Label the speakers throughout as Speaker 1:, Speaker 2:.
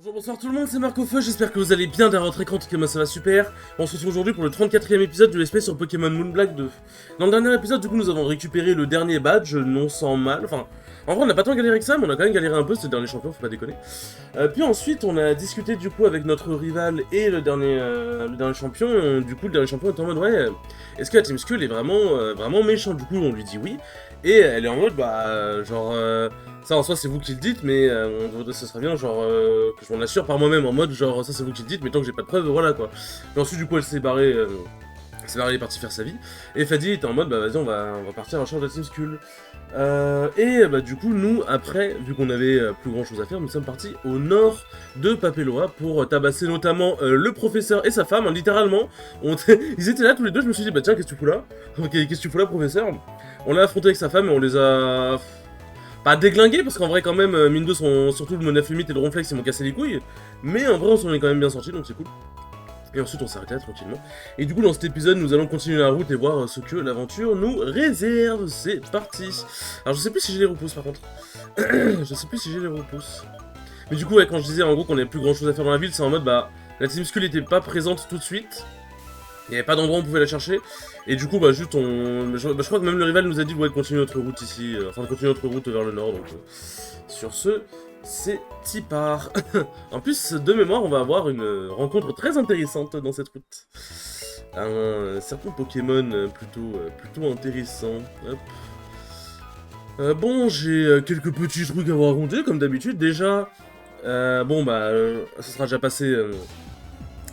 Speaker 1: Bonjour, bonsoir tout le monde, c'est Marco Feu, j'espère que vous allez bien derrière votre écran, que moi ça va super. On se retrouve aujourd'hui pour le 34e épisode de l'espèce sur Pokémon Moonblack 2. Dans le dernier épisode, du coup, nous avons récupéré le dernier badge, non sans mal, enfin... En vrai, on n'a pas tant galéré que ça, mais on a quand même galéré un peu, c'est le dernier champion, faut pas déconner. Puis ensuite, on a discuté du coup avec notre rival et le dernier champion. Du coup, le dernier champion est en mode, ouais, est-ce que la Team Skull est vraiment méchant? Du coup, on lui dit oui. Et elle est en mode, ça en soi c'est vous qui le dites, mais ce serait bien genre que je m'en assure par moi-même, en mode genre ça c'est vous qui le dites, mais tant que j'ai pas de preuves, voilà quoi. Puis ensuite du coup elle s'est barrée, elle est partie faire sa vie, et Fadi était en mode bah vas-y on va partir à la recherche de la Team Skull. Du coup nous après, vu qu'on avait plus grand chose à faire, nous sommes partis au nord de Papeloa pour tabasser notamment le professeur et sa femme, hein, littéralement. Ils étaient là tous les deux, je me suis dit bah tiens qu'est-ce que tu fous là? Qu'est-ce que tu fous là professeur? On l'a affronté avec sa femme et on les a... Pas déglingués, parce qu'en vrai quand même, mine de surtout le Monafumite et le Ronflex ils m'ont cassé les couilles. Mais en vrai on s'en est quand même bien sorti, donc c'est cool. Et ensuite on s'est arrêté là tranquillement. Et du coup dans cet épisode nous allons continuer la route et voir ce que l'aventure nous réserve. C'est parti. Alors je sais plus si j'ai les repousses par contre. Je sais plus si j'ai les repousses. Mais du coup ouais, quand je disais en gros qu'on avait plus grand chose à faire dans la ville, c'est en mode bah la Team Skull était pas présente tout de suite. Il n'y avait pas d'endroit où on pouvait la chercher. Et du coup, bah, juste je crois que même le rival nous a dit ouais, de continuer notre route ici. Enfin, de continuer notre route vers le nord. Donc, sur ce, c'est part. En plus, de mémoire, on va avoir une rencontre très intéressante dans cette route. Un certain Pokémon plutôt intéressant. Hop. Bon, j'ai quelques petits trucs à vous raconter, comme d'habitude. Déjà, ça sera déjà passé.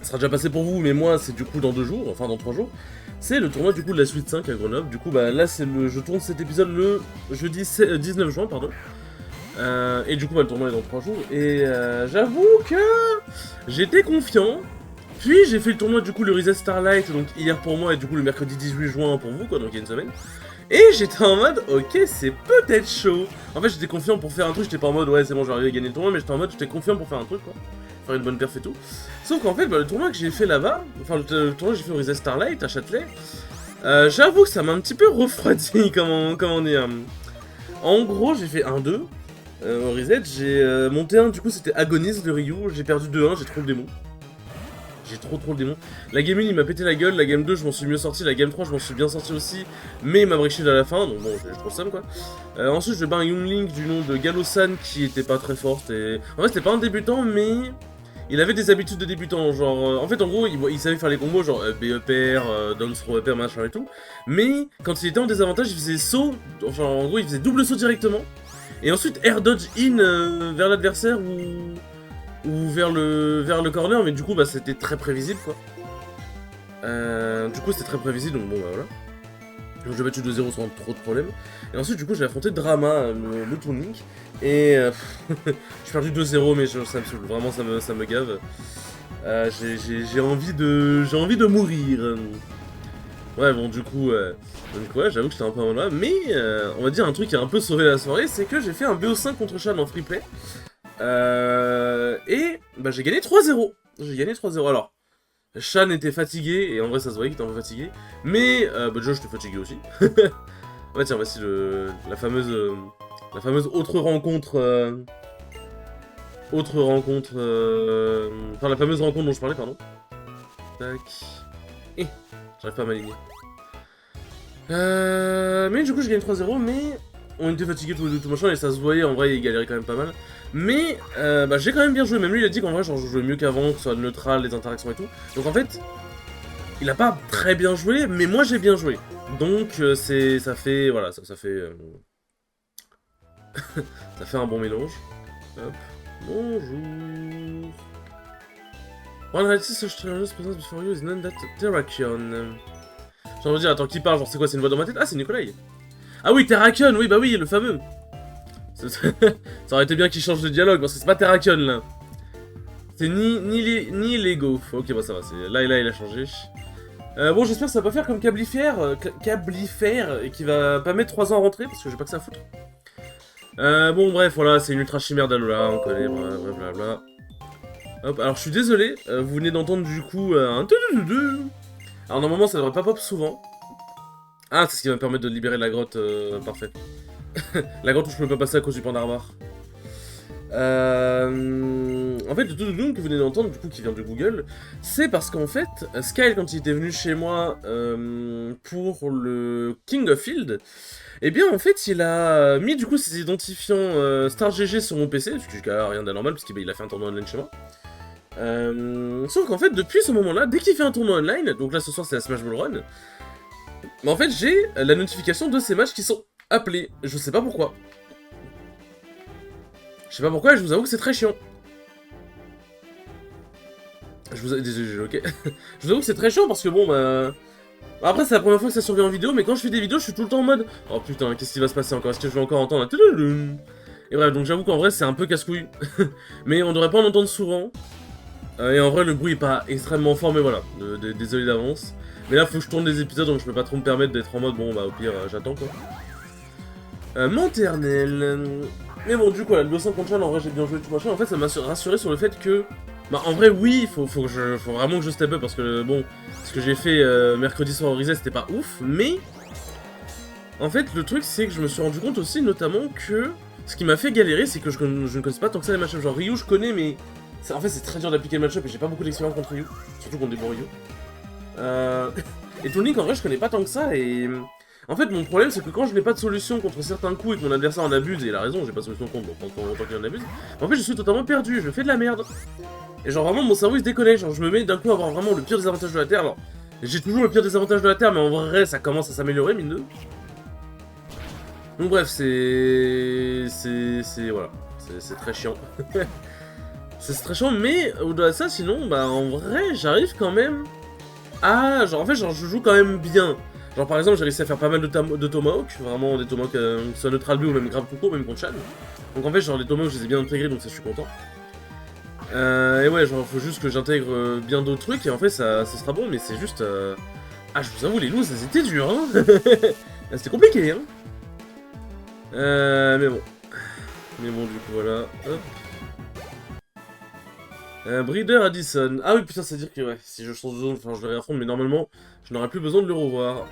Speaker 1: Ça sera déjà passé pour vous, mais moi c'est du coup dans 2 jours, enfin dans 3 jours. C'est le tournoi du coup de la suite 5 à Grenoble. Du coup bah là c'est je tourne cet épisode le jeudi 19 juin pardon. Et du coup bah, le tournoi est dans 3 jours. Et j'avoue que j'étais confiant. Puis j'ai fait le tournoi du coup le Reset Starlight donc hier pour moi et du coup le mercredi 18 juin pour vous quoi, donc il y a une semaine. Et j'étais en mode ok c'est peut-être chaud. En fait j'étais confiant pour faire un truc, j'étais pas en mode ouais c'est bon je vais arriver à gagner le tournoi, mais j'étais en mode j'étais confiant pour faire un truc quoi. Faire une bonne perf et tout. Sauf qu'en fait le tournoi que j'ai fait là-bas, enfin le tournoi que j'ai fait au Reset Starlight à Châtelet, j'avoue que ça m'a un petit peu refroidi comment dire. En gros j'ai fait 1-2 au Reset, j'ai monté un du coup c'était Agonise de Ryu, j'ai perdu 2-1, j'ai trop le démon. J'ai trop le démon. La game 1 il m'a pété la gueule, la game 2 je m'en suis mieux sorti, la game 3 je m'en suis bien sorti aussi, mais il m'a break shield à la fin, donc bon j'ai trop somme quoi. Ensuite je bats un Youngling du nom de Galosan qui était pas très fort, en fait c'était pas un débutant mais il avait des habitudes de débutant, genre en fait en gros il savait faire les combos genre BEPR, down throw upper machin et tout, mais quand il était en désavantage il faisait saut, enfin en gros il faisait double saut directement, et ensuite air dodge in vers l'adversaire ou vers le corner, mais du coup bah c'était très prévisible quoi. Du coup c'était très prévisible donc bon bah voilà. Donc j'ai battu 2-0 sans trop de problèmes. Et ensuite du coup j'ai affronté Drama, le Toon Link. Et j'ai perdu 2-0 mais ça me saoule, vraiment ça me gave. J'ai envie de mourir. Ouais bon du coup, donc ouais j'avoue que j'étais un peu en là. Mais on va dire un truc qui a un peu sauvé la soirée, c'est que j'ai fait un BO5 contre Shan en free play. Et bah j'ai gagné 3-0. J'ai gagné 3-0. Alors, Shan était fatigué, et en vrai ça se voyait qu'il était un peu fatigué. Mais déjà j'étais fatigué aussi. Ouais tiens, voici la fameuse autre rencontre. Enfin la fameuse rencontre dont je parlais, pardon. Tac. Et j'arrive pas à m'aligner. Mais du coup j'ai gagné 3-0, mais on était fatigués tous les deux, tout machin, et ça se voyait, en vrai il galérait quand même pas mal. Mais j'ai quand même bien joué, même lui il a dit qu'en vrai genre, je jouais mieux qu'avant, que ce soit neutral, les interactions et tout. Donc en fait, il a pas très bien joué, mais moi j'ai bien joué. Donc ça fait, voilà, ça fait... ça fait un bon mélange. Hop, bonjour. One reality such challenges present before you is none that Terrakion. J'ai envie de dire, attends, qui parle? Genre c'est quoi, c'est une voix dans ma tête? Ah c'est Nikolai. Ah oui, Terrakion, oui bah oui, le fameux. Ça aurait été bien qu'il change de dialogue, parce que c'est pas Terrakion là. C'est ni Lego. Ok, bah ça va, là il a changé. Bon, j'espère que ça va pas faire comme Cablifaire, et qui va pas mettre 3 ans à rentrer, parce que j'ai pas que ça à foutre. Bon, bref, voilà, c'est une ultra chimère d'Alola, on connaît, blablabla. Hop, alors je suis désolé, vous venez d'entendre du coup un... Alors normalement ça devrait pas pop souvent. Ah, c'est ce qui va me permettre de libérer la grotte, parfait. La grotte où je peux pas passer à cause du Pandarbar. En fait, le tout que vous venez d'entendre, du coup, qui vient de Google, c'est parce qu'en fait, Skyle, quand il était venu chez moi pour le King of Field, eh bien, en fait, il a mis, du coup, ses identifiants StarGG sur mon PC, ce qui est rien d'anormal, parce qu'il a fait un tournoi online chez moi. Sauf qu'en fait, depuis ce moment-là, dès qu'il fait un tournoi online, donc là, ce soir, c'est la Smash Ball Run, mais en fait, j'ai la notification de ces matchs qui sont appelés. Je sais pas pourquoi. Je sais pas pourquoi, et je vous avoue que c'est très chiant. Désolé, ok. Je vous avoue que c'est très chiant parce que bon, bah... Après, c'est la première fois que ça survient en vidéo, mais quand je fais des vidéos, je suis tout le temps en mode... Oh putain, qu'est-ce qui va se passer encore? Est-ce que je vais encore entendre un... Et bref, donc j'avoue qu'en vrai, c'est un peu casse-couille. Mais on devrait pas en entendre souvent. Et en vrai, le bruit est pas extrêmement fort, mais voilà. Désolé d'avance. Mais là, faut que je tourne des épisodes, donc je peux pas trop me permettre d'être en mode... Bon, bah au pire, j'attends quoi. Maternelle. Mais bon, du coup, la Duo 5 contre Chan, en vrai, j'ai bien joué tout machin. En fait, ça m'a rassuré sur le fait que... Bah, en vrai, oui, faut vraiment que je step up parce que, bon, ce que j'ai fait mercredi soir au Reset, c'était pas ouf, mais... En fait, le truc, c'est que je me suis rendu compte aussi, notamment, que... Ce qui m'a fait galérer, c'est que je ne connais pas tant que ça les match-ups. Genre, Ryu, je connais, mais... En fait, c'est très dur d'appliquer le match-up et j'ai pas beaucoup d'expérience contre Ryu. Surtout contre des bons Ryu. Et Toon Link, en vrai, je connais pas tant que ça, et... En fait, mon problème, c'est que quand je n'ai pas de solution contre certains coups et que mon adversaire en abuse, et il a raison, j'ai pas de solution contre, donc tant qu'il en abuse, en fait, je suis totalement perdu, je fais de la merde. Et genre, vraiment, mon cerveau, il se déconne, genre, je me mets d'un coup à avoir vraiment le pire désavantage de la Terre, alors, j'ai toujours le pire désavantage de la Terre, mais en vrai, ça commence à s'améliorer, mine de. Donc bref, voilà, c'est très chiant. C'est très chiant, mais au-delà de ça, sinon, bah, en vrai, j'arrive quand même à... Genre, en fait, genre, je joue quand même bien. Genre par exemple j'ai réussi à faire pas mal de tomahawk, vraiment des tomahawks soit neutral B ou même grave coucou, même contre Chan. Donc en fait genre les tomahawks je les ai bien intégrés donc ça je suis content. Et ouais genre faut juste que j'intègre bien d'autres trucs et en fait ça sera bon mais c'est juste... Ah je vous avoue les loups ça c'était dur hein. C'était compliqué hein. Mais bon. Mais bon du coup voilà. Hop. Breeder Addison. Ah oui putain ça veut dire que ouais, si je change de zone, enfin je vais réaffronter mais normalement je n'aurai plus besoin de le revoir.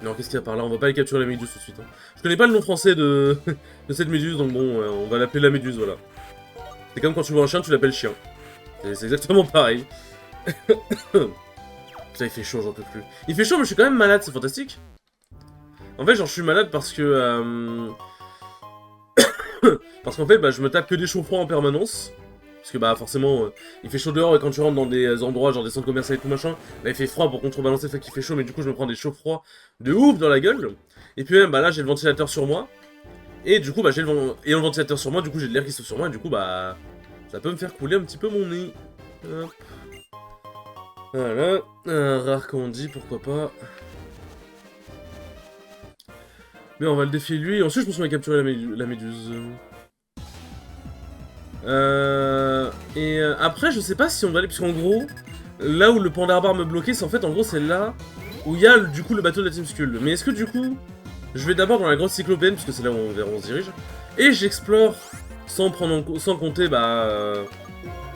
Speaker 1: Non, qu'est-ce qu'il y a par là? On va pas aller capturer la méduse tout de suite. Hein. Je connais pas le nom français de, de cette méduse, donc bon, on va l'appeler la méduse, voilà. C'est comme quand tu vois un chien, tu l'appelles chien. C'est exactement pareil. Putain, il fait chaud, j'en peux plus. Il fait chaud, mais je suis quand même malade, c'est fantastique. En fait, genre, je suis malade parce que... parce qu'en fait, bah, je me tape que des chauds froids en permanence. Parce que bah forcément, il fait chaud dehors et quand tu rentres dans des endroits, genre des centres commerciaux et tout machin, bah il fait froid pour contrebalancer le fait qu'il fait chaud, mais du coup je me prends des chauds froids de ouf dans la gueule. Et puis même, bah là j'ai le ventilateur sur moi. Et du coup, bah j'ai le ventilateur sur moi, du coup j'ai de l'air qui souffle sur moi, et du coup bah ça peut me faire couler un petit peu mon nez. Hop. Voilà, un rare dit pourquoi pas. Mais on va le défier lui, et ensuite je pense qu'on va capturer la méduse. Après, je sais pas si on va aller, parce qu'en gros, là où le Pandarbar me bloquait, c'est en fait, en gros, c'est là où il y a du coup le bateau de la Team Skull. Mais est-ce que du coup, je vais d'abord dans la grotte cyclopéenne, puisque c'est là où on se dirige, et j'explore sans compter, bah, le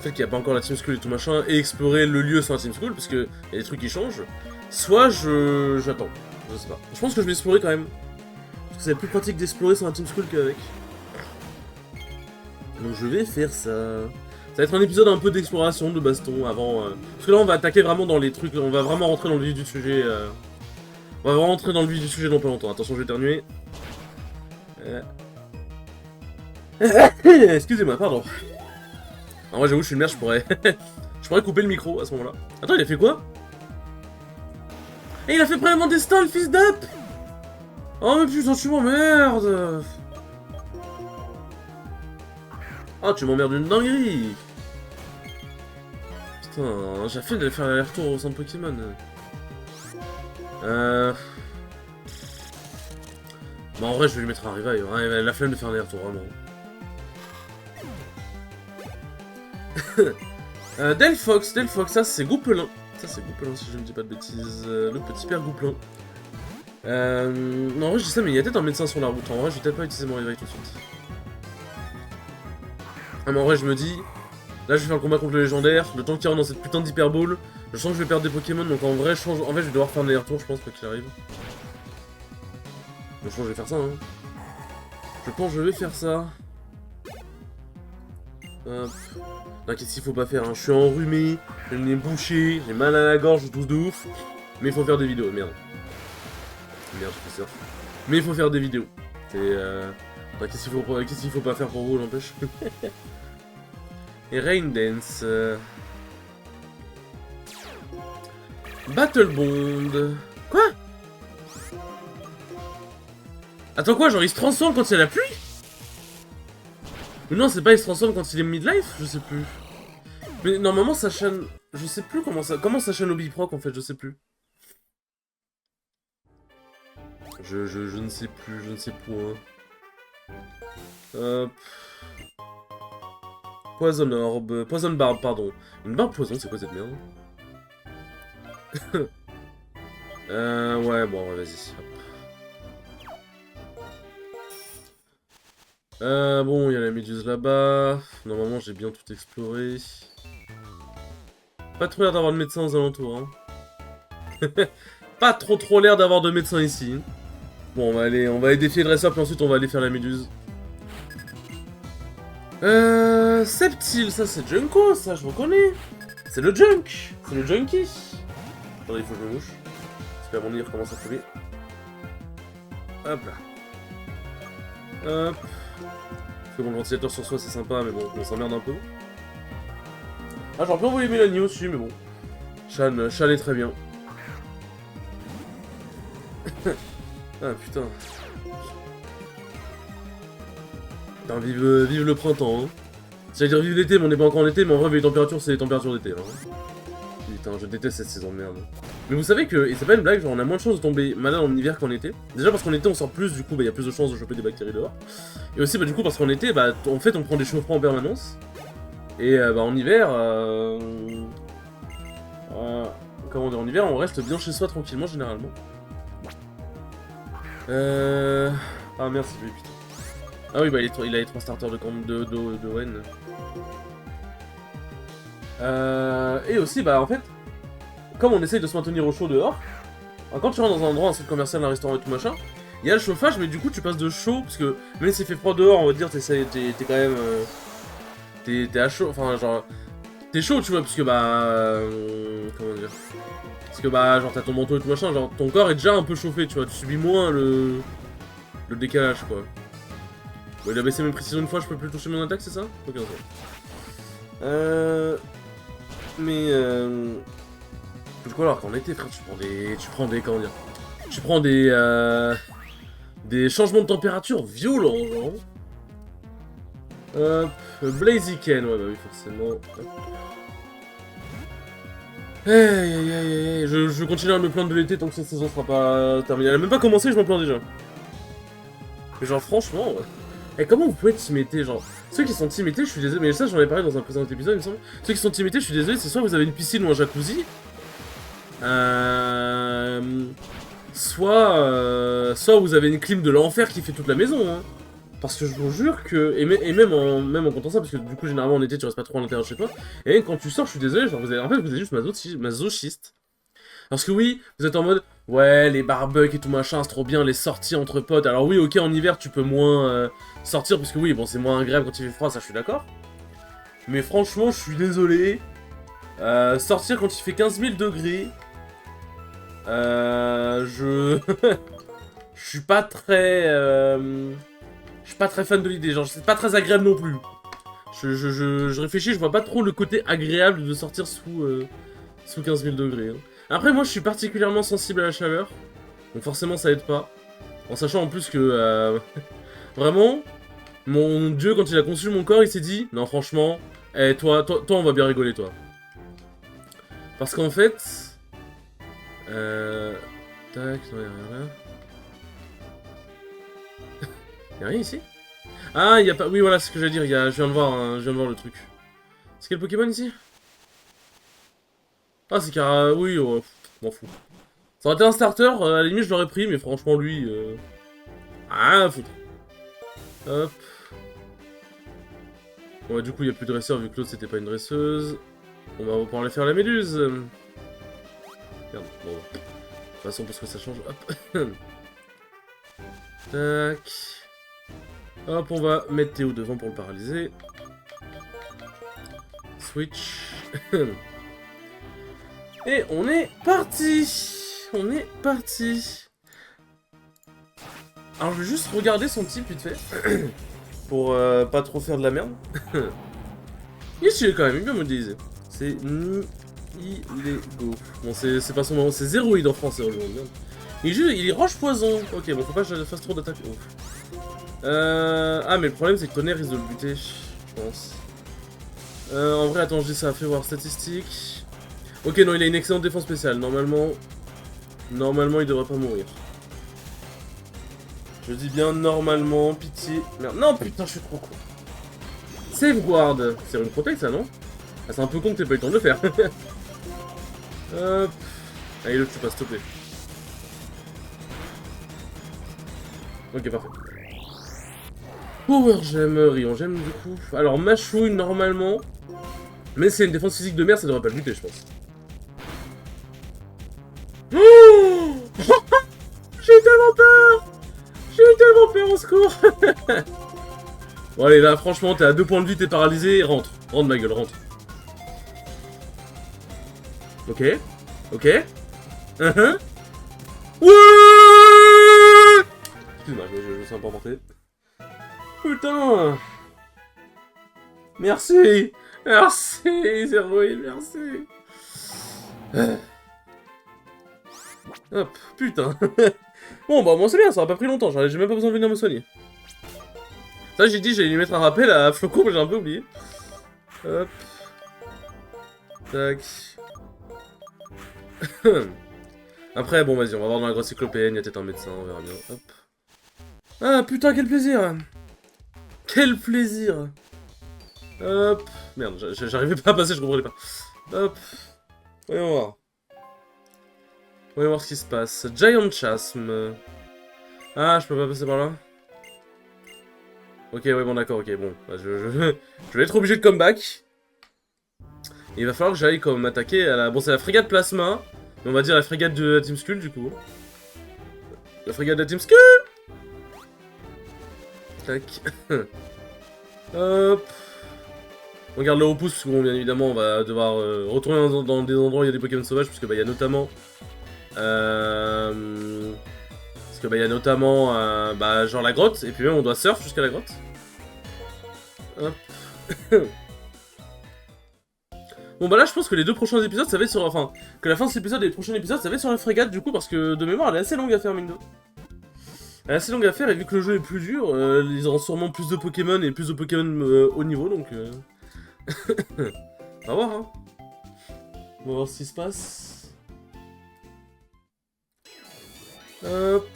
Speaker 1: fait qu'il n'y a pas encore la Team Skull et tout machin, et explorer le lieu sans la Team Skull, parce qu'il y a des trucs qui changent. Soit j'attends, je sais pas. Je pense que je vais explorer quand même, parce que c'est plus pratique d'explorer sans la Team Skull qu'avec. Donc je vais faire ça. Ça va être un épisode un peu d'exploration, de baston, avant... Parce que là, on va attaquer vraiment dans les trucs, on va vraiment rentrer dans le vif du sujet. On va vraiment rentrer dans le vif du sujet dans pas longtemps. Attention, je vais éternuer. Excusez-moi, pardon. En vrai, j'avoue, je suis une merde, je pourrais... je pourrais couper le micro à ce moment-là. Attends, il a fait quoi? Et il a fait vraiment des stunts, le fils d'up. Oh, mais putain, tu m'emmerdes. Ah, tu m'emmerdes d'une dinguerie. Putain, j'ai fait d'aller faire l'aller-retour au centre Pokémon. Bah en vrai, je vais lui mettre un revive. Hein, il a la flemme de faire un aller-retour, vraiment. Delphox, ça c'est Goupelin. Ça c'est Goupelin si je ne dis pas de bêtises. Le petit père Goupelin. Non, en vrai, je dis ça, mais il y a peut-être un médecin sur la route. En vrai, je vais peut-être pas utiliser mon revive tout de suite. Ah, mais en vrai, je me dis, là, je vais faire le combat contre le légendaire. Le temps qu'il rentre dans cette putain d'hyperball, je sens que je vais perdre des Pokémon. Donc en vrai, je vais devoir faire un aller-retour, je pense, quoi qu'il arrive. Donc, je pense que je vais faire ça, hein. Je pense que je vais faire ça. Hop. Non, qu'est-ce qu'il faut pas faire, hein? Je suis enrhumé, j'ai le nez bouché, j'ai mal à la gorge, tout de ouf. Mais il faut faire des vidéos, merde. Merde, je fais ça. Mais il faut faire des vidéos. C'est enfin, qu'est-ce qu'il faut pas faire pour vous, n'empêche. Et Rain Dance. Battle Bond. Quoi? Attends quoi, genre il se transforme quand il y a la pluie? Ou non, c'est pas il se transforme quand il est midlife? Je sais plus. Mais normalement sa chaîne... Je sais plus comment sa chaîne Hobby Proc en fait, je sais plus. Je ne sais plus, je ne sais point. Hop. Poison Orb, Poison Barb, pardon. Une barbe poison, c'est quoi cette merde? Ouais, bon, vas-y. Bon, il y a la méduse là-bas. Normalement, j'ai bien tout exploré. Pas trop l'air d'avoir de médecins aux alentours, hein. Pas trop l'air d'avoir de médecins ici. Bon, on va aller défier le dresseur, puis ensuite on va aller faire la méduse. Septile, ça c'est Junko, ça je reconnais. C'est le Junk, c'est le Junkie. Attendez, il faut que je me mouche. J'espère mon nez recommence à couler. Hop là. Hop. Parce que bon, le ventilateur sur soi c'est sympa, mais bon, on s'emmerde un peu. Ah, j'aurais pu envoyer Mélanie aussi, mais bon. Shan est très bien. Ah putain. Putain, vive le printemps, hein. J'allais dire vive l'été, mais on n'est pas encore en été, mais en vrai, les températures, c'est les températures d'été, hein. Putain, je déteste cette saison de merde. Mais vous savez que, et c'est pas une blague, genre on a moins de chances de tomber malade en hiver qu'en été. Déjà parce qu'en été on sort plus, du coup bah y a plus de chances de choper des bactéries dehors. Et aussi bah du coup parce qu'en été, bah en fait on prend des chauffements en permanence. Et bah en hiver, comment dire, en hiver on reste bien chez soi tranquillement généralement. Ah merde c'est lui putain. Ah oui bah il a les 3 starters de Wen. Et aussi bah en fait, comme on essaye de se maintenir au chaud dehors, quand tu rentres dans un endroit, un centre commercial, un restaurant et tout machin, il y a le chauffage, mais du coup tu passes de chaud, parce que même s'il fait froid dehors, on va dire, t'es quand même... T'es à chaud, enfin genre... T'es chaud, tu vois, parce que bah... comment dire... Parce que bah, genre t'as ton manteau et tout machin, genre ton corps est déjà un peu chauffé, tu vois, tu subis moins le décalage, quoi. Bon, il a baissé mes précisions une fois, je peux plus toucher mon attaque, c'est ça? Ok, ok. Mais... Du coup, alors qu'en été, frère, tu prends des changements de température violents, genre. Hop, Blaziken, ouais, bah oui, forcément. Je continue à me plaindre de l'été tant que cette saison sera pas terminée. Elle a même pas commencé, je m'en plains déjà. Mais genre, franchement, et comment vous pouvez être team été, genre... Ceux qui sont team été, je suis désolé, mais ça j'en ai parlé dans un précédent épisode, il me semble. Ceux qui sont team été, je suis désolé, c'est soit vous avez une piscine ou un jacuzzi, soit vous avez une clim de l'enfer qui fait toute la maison, hein. Parce que je vous jure que... Et même en comptant ça, parce que du coup, généralement en été, tu restes pas trop à l'intérieur chez toi. Et même quand tu sors, je suis désolé, genre, en fait, vous êtes juste masochiste. Parce que oui, vous êtes en mode... Ouais, les barbecues et tout machin, c'est trop bien, les sorties entre potes. Alors oui, ok, en hiver, tu peux moins sortir, parce que oui, bon, c'est moins agréable quand il fait froid, ça, je suis d'accord. Mais franchement, je suis désolé. Sortir quand il fait 15 000 degrés... je suis pas très... Je suis pas très fan de l'idée, genre c'est pas très agréable non plus. Je réfléchis, je vois pas trop le côté agréable de sortir sous 15 000 degrés. Hein. Après moi je suis particulièrement sensible à la chaleur, donc forcément ça aide pas. En sachant en plus que vraiment, mon dieu quand il a conçu mon corps il s'est dit, non franchement, toi on va bien rigoler toi. Parce qu'en fait... Tac, non y'a rien là. Y'a rien ici? Ah, il y a pas... Oui, voilà, c'est ce que j'allais dire, je viens de voir, hein, je viens de voir le truc. C'est quel Pokémon ici? Ah, c'est car... Oui, oh, m'en fous. Ça aurait été un starter, à la limite je l'aurais pris, mais franchement lui... Ah, foutre. Hop. Bon, du coup, il n'y a plus de dresseur vu que l'autre c'était pas une dresseuse. On va pouvoir aller faire la méduse. Merde, bon. De toute façon, parce que ça change. Hop. Tac. Hop, on va mettre Théo devant pour le paralyser. Switch. Et on est parti. On est parti. Alors je vais juste regarder son type vite fait. Pour pas trop faire de la merde. Ici il est quand même bien modélisé. C'est Nihilego. Bon c'est pas son nom, c'est Zéroïde en français. Il est roche poison. Ok bon faut pas que je fasse trop d'attaques. Ah mais le problème c'est que Tonnerre risque de le buter. Je pense. En vrai attends je dis ça, fait voir statistiques. Ok non il a une excellente défense spéciale. Normalement il devrait pas mourir. Je dis bien normalement, pitié. Merde. Non putain je suis trop con. Safeguard. C'est une protect ça non? Ah c'est un peu con que t'aies pas eu le temps de le faire. Hop. Allez le tue pas s'il te plaît. Ok parfait. Power Gem, Rion Gem du coup. Alors Machouille normalement. Mais c'est une défense physique de merde, ça devrait pas le buter je pense. Oh j'ai tellement peur. J'ai tellement peur au secours. Bon allez là franchement t'es à 2 points de vie, t'es paralysé, rentre. Rentre ma gueule, rentre. Ok. Ok. Ouais. Excuse-moi, je suis un peu emporté. Putain. Merci. Merci, Zéroïde, merci. Hop, putain. Bon bah moi c'est bien, ça a pas pris longtemps, j'ai même pas besoin de venir me soigner. Ça j'ai dit j'allais lui mettre un rappel à Flocon, mais j'ai un peu oublié. Hop. Tac. Après bon vas-y, on va voir dans la grosse cyclopéenne, il y a peut-être un médecin, on verra bien. Hop. Ah putain quel plaisir. Quel plaisir. Hop. Merde, j'arrivais pas à passer, je comprenais pas. Hop. Voyons voir. Voyons voir ce qui se passe. Giant Chasm. Ah, je peux pas passer par là. Ok, ouais, bon, d'accord, ok, bon. Bah, je vais être obligé de comeback. Et il va falloir que j'aille comme attaquer à la... Bon, c'est la frégate Plasma. Mais on va dire la frégate de la Team Skull, du coup. La frégate de la Team Skull. Tac. Hop. On garde le repousse, parce que bon, bien évidemment, on va devoir retourner dans des endroits où il y a des Pokémon sauvages, puisque bah, il y a notamment... Parce que bah, il y a notamment bah, genre la grotte, et puis même on doit surf jusqu'à la grotte. Hop. Bon bah là je pense que les 2 prochains épisodes ça va être sur... Enfin, que la fin de cet épisode et les prochains épisodes ça va être sur la frégate du coup, parce que de mémoire elle est assez longue à faire mine de. Elle est assez longue à faire et vu que le jeu est plus dur, ils auront sûrement plus de Pokémon et plus de Pokémon haut niveau donc... On va voir hein. On va voir ce qui se passe. Hop.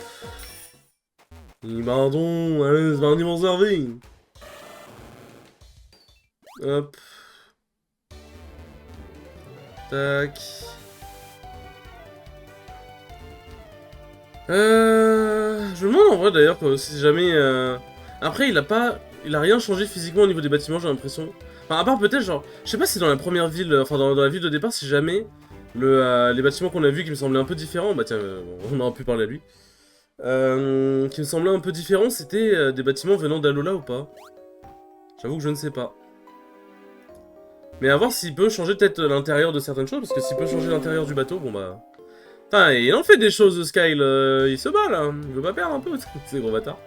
Speaker 1: Pardon, allez, c'est parti mon servir. Hop. Tac. Je me demande en vrai d'ailleurs que si jamais... Après il a rien changé physiquement au niveau des bâtiments j'ai l'impression. Enfin à part peut-être genre... Je sais pas si dans la première ville, enfin dans la ville de départ si jamais... les bâtiments qu'on a vus qui me semblaient un peu différents... Bah tiens, on aurait pu parler à lui. Qui me semblaient un peu différents, c'était des bâtiments venant d'Alola ou pas? J'avoue que je ne sais pas. Mais à voir s'il peut changer peut-être l'intérieur de certaines choses, parce que s'il peut changer l'intérieur du bateau, bon bah... Putain, il en fait des choses, Skyle, il se bat là, il veut pas perdre un peu, c'est gros bâtard.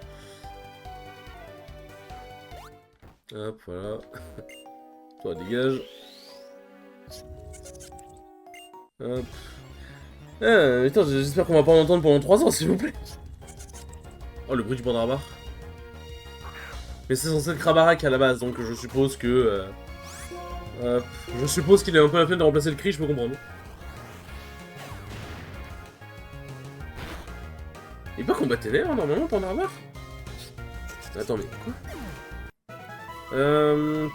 Speaker 1: Hop, voilà. Toi, dégage. Hop. Putain, j'espère qu'on va pas en entendre pendant 3 ans, s'il vous plaît. Oh, le bruit du bandarbar. Mais c'est censé être Krabarak à la base, donc je suppose que... je suppose qu'il est un peu la peine de remplacer le cri, je peux comprendre. Il peut combattre Ténèbres normalement, Pandarbar? Attends, mais quoi?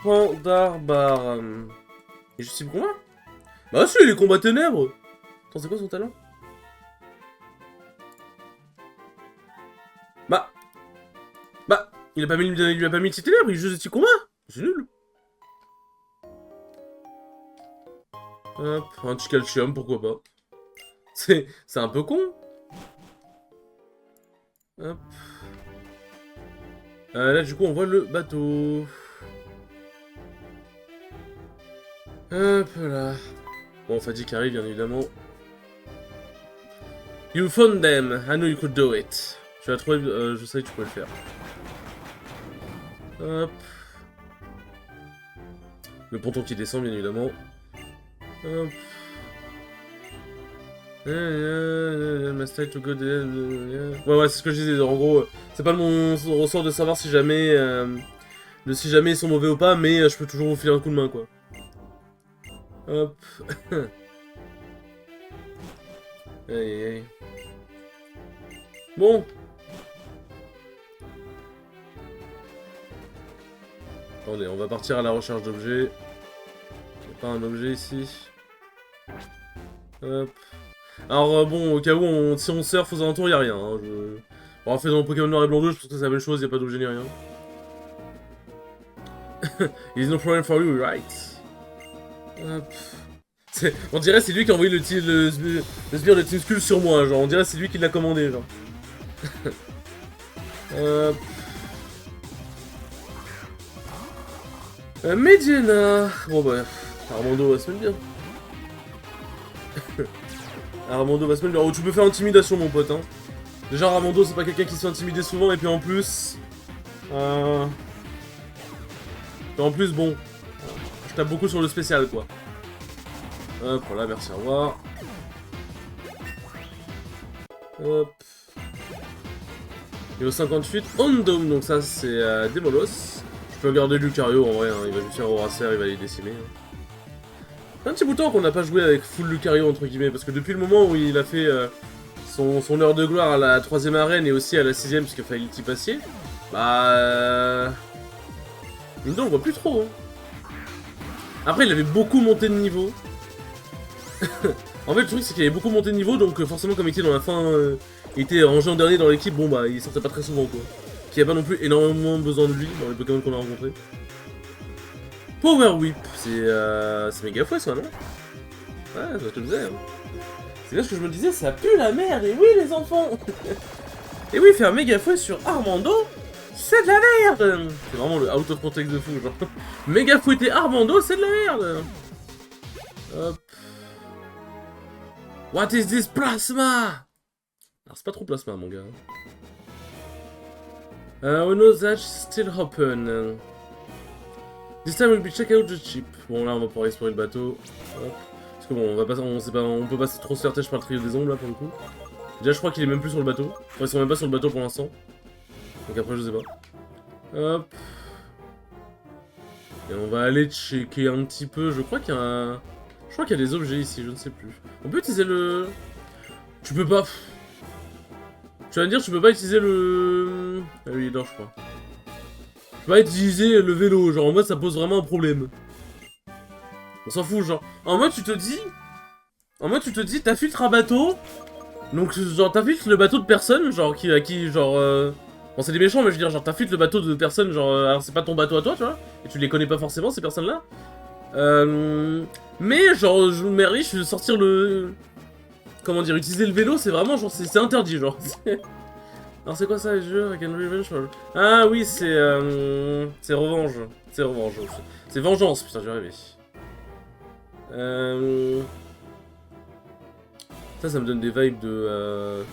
Speaker 1: Pandarbar. Et je suis combat? Bah si, il est combat Ténèbres! Attends, c'est quoi son talent? Bah, il a pas mis, il lui a pas mis de ténèbres, il joue de petit combat. C'est nul. Hop, un petit calcium, pourquoi pas. C'est un peu con. Hop. Là, du coup, on voit le bateau. Hop là. Bon, Fadi qui arrive, bien évidemment. You found them. I know you could do it. Tu l'as trouvé, je savais que tu pouvais le faire. Hop. Le ponton qui descend, bien évidemment. Hop. To go ouais, c'est ce que je disais. En gros, c'est pas mon ressort de savoir si jamais, si jamais ils sont mauvais ou pas, mais je peux toujours vous filer un coup de main, quoi. Hop. Aïe aïe. Bon. Attendez, on va partir à la recherche d'objets. Y'a pas un objet ici. Hop. Alors bon, au cas où, si on surfe aux alentours, y'a rien. Hein, Bon, en fait, dans le Pokémon Noir et Blanc 2, je pense que c'est la même chose, y'a pas d'objet ni rien. It's no problem for you, right? Hop. On dirait c'est lui qui a envoyé le sbire de Team Skull sur moi, genre on dirait c'est lui qui l'a commandé, genre. Hop. Mediana. Bon bah, Armando va se mettre bien. Armando va se mettre bien. Oh, tu peux faire intimidation mon pote, hein. Déjà Armando c'est pas quelqu'un qui se fait intimider souvent et puis en plus... Et en plus bon, je tape beaucoup sur le spécial quoi. Hop, voilà, merci, au revoir. Hop. Niveau 58, Ondome, donc ça c'est Demolos. Je peux regarder Lucario en vrai, hein, il va juste faire Horacer, il va les décimer. C'est un petit bout de temps qu'on n'a pas joué avec full Lucario entre guillemets, parce que depuis le moment où il a fait son heure de gloire à la 3ème arène et aussi à la 6ème, parce qu'il fallait y passer, bah... Nintendo on voit plus trop. Hein. Après il avait beaucoup monté de niveau. En fait le truc c'est qu'il avait beaucoup monté de niveau, donc forcément comme il était dans la fin, il était rangé en dernier dans l'équipe, bon bah il sortait pas très souvent quoi. Puis il n'y a pas non plus énormément besoin de lui dans les Pokémon qu'on a rencontrés. Power Whip, c'est méga fouet ça non? Ouais, je te le disais. Hein. C'est là ce que je me disais, ça pue la merde, et oui les enfants. Et oui, faire méga fouet sur Armando, c'est de la merde. C'est vraiment le out of context de fou, genre. Méga fouetter Armando, c'est de la merde. Hop. What is this plasma? Alors c'est pas trop plasma mon gars. We know that's still open. This time we'll be check out the ship. Bon là on va pouvoir explorer le bateau. Hop. Parce que bon on va pas, on peut pas trop se faire têche par le trio des ombres là pour le coup. Déjà je crois qu'il est même plus sur le bateau. Enfin ils sont même pas sur le bateau pour l'instant. Donc après je sais pas. Hop. Et on va aller checker un petit peu. Je crois qu'il y a un... Je crois qu'il y a des objets ici, je ne sais plus. On peut utiliser le... Tu peux pas... Tu vas me dire tu peux pas utiliser le... Ah oui il dort je crois. Tu peux pas utiliser le vélo, genre en mode ça pose vraiment un problème. On s'en fout genre. En mode tu te dis... En mode tu te dis t'affiltres un bateau. Donc genre t'affiltres le bateau de personne, genre qui genre... Bon c'est des méchants mais je veux dire genre t'affiltres le bateau de personnes genre... Alors c'est pas ton bateau à toi tu vois. Et tu les connais pas forcément ces personnes là. Mais genre je me riche de sortir le... Comment dire, utiliser le vélo c'est vraiment genre c'est interdit genre. Alors c'est quoi ça les jeux? I can revenge. Ah oui c'est revanche. C'est revanche. C'est vengeance, putain j'ai rêvé. Ça me donne des vibes de...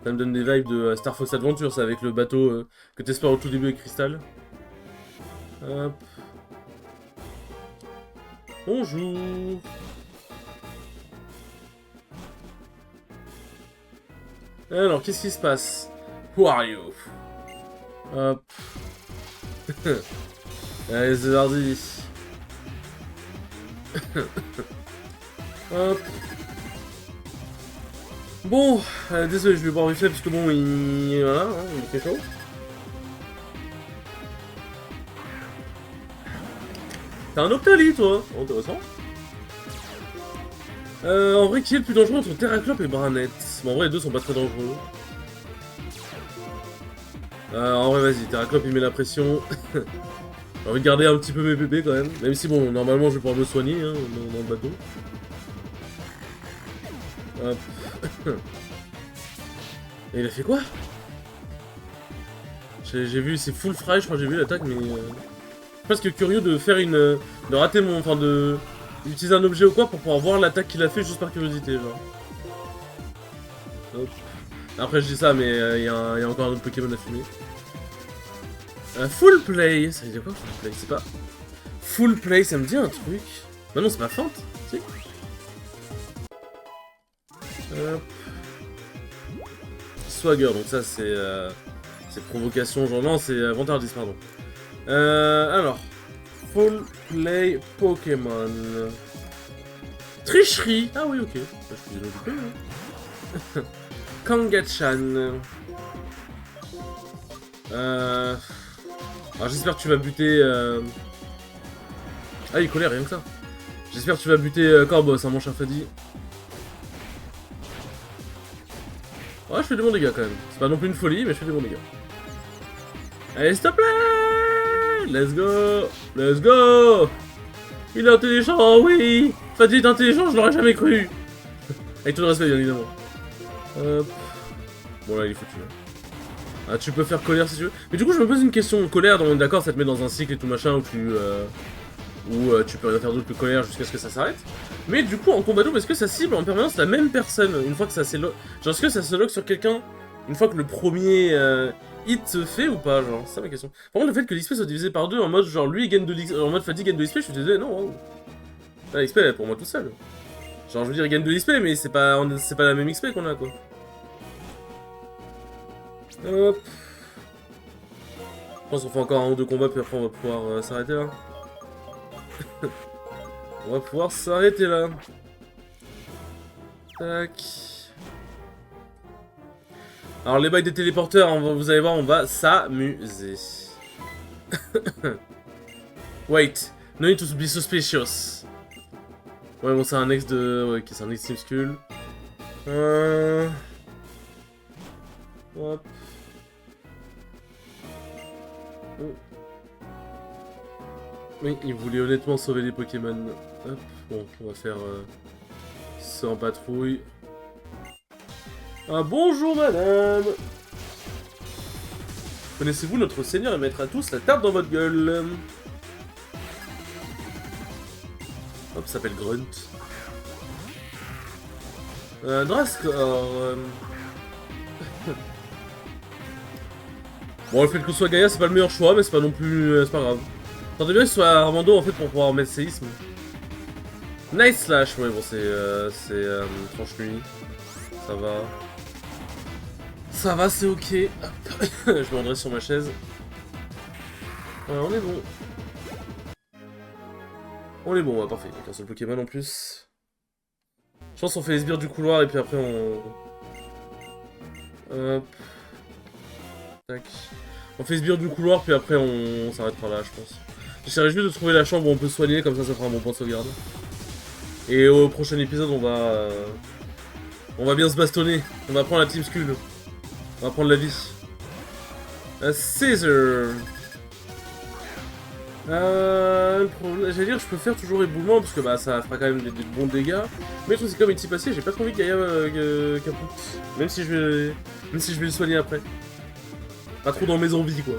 Speaker 1: Ça me donne des vibes de Star Fox Adventure, ça avec le bateau que t'espères au tout début avec Crystal. Hop. Bonjour. Alors, qu'est-ce qui se passe? Who are you? Hop. Allez, c'est parti. Hop. Bon, désolé, je vais boire vite fait parce que bon, il... Voilà, hein, il fait chaud. T'as un Octali, toi? Oh, intéressant. En vrai, qui est le plus dangereux entre Terraclope et Branette? Bon, en vrai, les deux sont pas très dangereux. En vrai, vas-y, Terraclope, il met la pression. J'ai envie de garder un petit peu mes bébés, quand même. Même si, bon, normalement, je vais pouvoir me soigner, hein, dans le bateau. Hop. Et il a fait quoi? J'ai vu, c'est full fry, je crois que j'ai vu l'attaque, mais... presque curieux de faire une... de rater mon... enfin de... d'utiliser un objet ou quoi pour pouvoir voir l'attaque qu'il a fait juste par curiosité, genre. Hop. Après je dis ça, mais il y a encore un autre Pokémon à fumer. Full play, ça veut dire quoi full play? C'est pas... Full play, ça me dit un truc. Bah non, c'est pas feinte, si. Swagger, donc ça c'est... c'est provocation, genre non, c'est vantardise, pardon. Alors... Full play Pokémon... Tricherie. Ah oui, ok. Je suis désolé, hein. Kangachan. Alors j'espère que tu vas buter... Ah, il collait rien que ça. J'espère que tu vas buter Corboss, hein, mon cher Freddy. Ouais, je fais des bons dégâts quand même. C'est pas non plus une folie, mais je fais des bons dégâts. Allez, s'il te plaît! Let's go! Let's go! Il est intelligent, oui! Freddy est intelligent, je l'aurais jamais cru! Avec tout le respect, bien évidemment. Hop. Bon, là, il est foutu. Ah, tu peux faire colère si tu veux. Mais du coup, je me pose une question. Colère, donc d'accord, ça te met dans un cycle et tout machin où tu peux rien faire d'autre que colère jusqu'à ce que ça s'arrête. Mais du coup, en combat double, est-ce que ça cible en permanence la même personne une fois que ça s'éloque? Genre, est-ce que ça se lock sur quelqu'un une fois que le premier hit se fait ou pas? Genre, c'est ça ma question. Par contre, le fait que l'XP soit divisé par deux en mode genre lui gagne de l'XP, en mode fatigue gagne de l'XP, je suis désolé, non. Oh. Là, l'XP elle est pour moi tout seul. Genre, je veux dire, il gagne de l'XP, mais c'est pas la même XP qu'on a quoi. Hop. Je pense qu'on fait encore un ou deux combats, puis après on va pouvoir s'arrêter là. On va pouvoir s'arrêter là. Tac. Alors les bails des téléporteurs, vous allez voir, on va s'amuser. Wait, no need to be suspicious. Ouais bon c'est un ex de... Ouais, ok, c'est un ex Team Skull. Hop. Oui, il voulait honnêtement sauver les Pokémon. Hop, bon, on va faire ça en patrouille. Ah bonjour madame! Connaissez-vous notre seigneur et maître à tous la tarte dans votre gueule? Hop, ça s'appelle Grunt. Drascor... Bon, le fait que ce soit Gaïa, c'est pas le meilleur choix, mais c'est pas non plus... c'est pas grave. Attendez bien que ce soit Armando, en fait, pour pouvoir mettre séisme. Nice Slash, ouais, bon, c'est tranche-nuit. Ça va. Ça va, c'est ok. Je me rendrai sur ma chaise. On est bon. On est bon, ouais, parfait. Il y a qu'un seul Pokémon en plus. Je pense qu'on fait les sbires du couloir et puis après on... Hop. Tac. On fait sbire du couloir puis après on s'arrêtera là, je pense. J'essaierai juste de trouver la chambre où on peut se soigner, comme ça fera un bon point de sauvegarde. Et au prochain épisode, on va bien se bastonner. On va prendre la Team Skull. On va prendre la vie. Caesar. J'allais dire, je peux faire toujours éboulement parce que bah ça fera quand même des bons dégâts. Mais le truc c'est comme il s'y passait, j'ai pas trop envie de Gaïa capote. Même si je vais le soigner après. Pas trop dans mes envies quoi.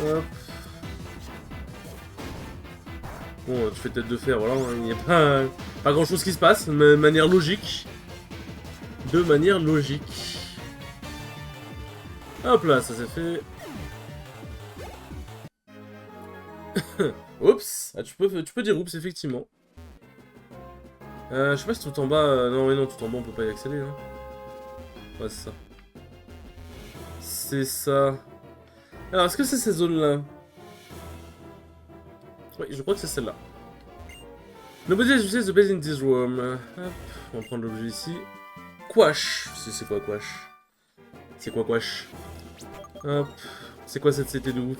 Speaker 1: Hop. Bon, tu fais tête de fer, voilà, il n'y a pas grand chose qui se passe, de manière logique. De manière logique. Hop là, ça s'est fait. Oups, ah, tu peux dire oups, effectivement. Je sais pas si tout en bas... non, mais non, tout en bas, on peut pas y accéder. Hein. Ouais, c'est ça. C'est ça. Alors, est-ce que c'est ces zones-là? Oui, je crois que c'est celle-là. Nobody has used the base in this room. Hop, on va prendre l'objet ici. Quash. C'est quoi Quash? C'est quoi Quash? Hop. C'est quoi cette CT de ouf?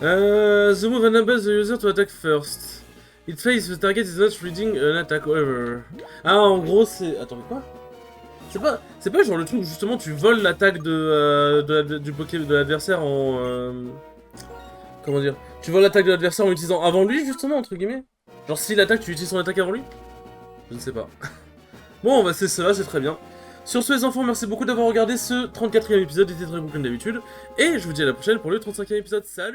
Speaker 1: The move enables the user to attack first. It fails the target is not reading an attack over. Ah, en gros, c'est... Attends, mais quoi? C'est pas genre le truc où justement tu voles l'attaque du Pokémon de l'adversaire en... Comment dire? Tu voles l'attaque de l'adversaire en l'utilisant avant lui, justement, entre guillemets? Genre, s'il attaque, tu utilises son attaque avant lui? Je ne sais pas. Bon, on va c'est cela, c'est très bien. Sur ce les enfants, merci beaucoup d'avoir regardé ce 34e épisode, il était très cool comme d'habitude, et je vous dis à la prochaine pour le 35e épisode, salut!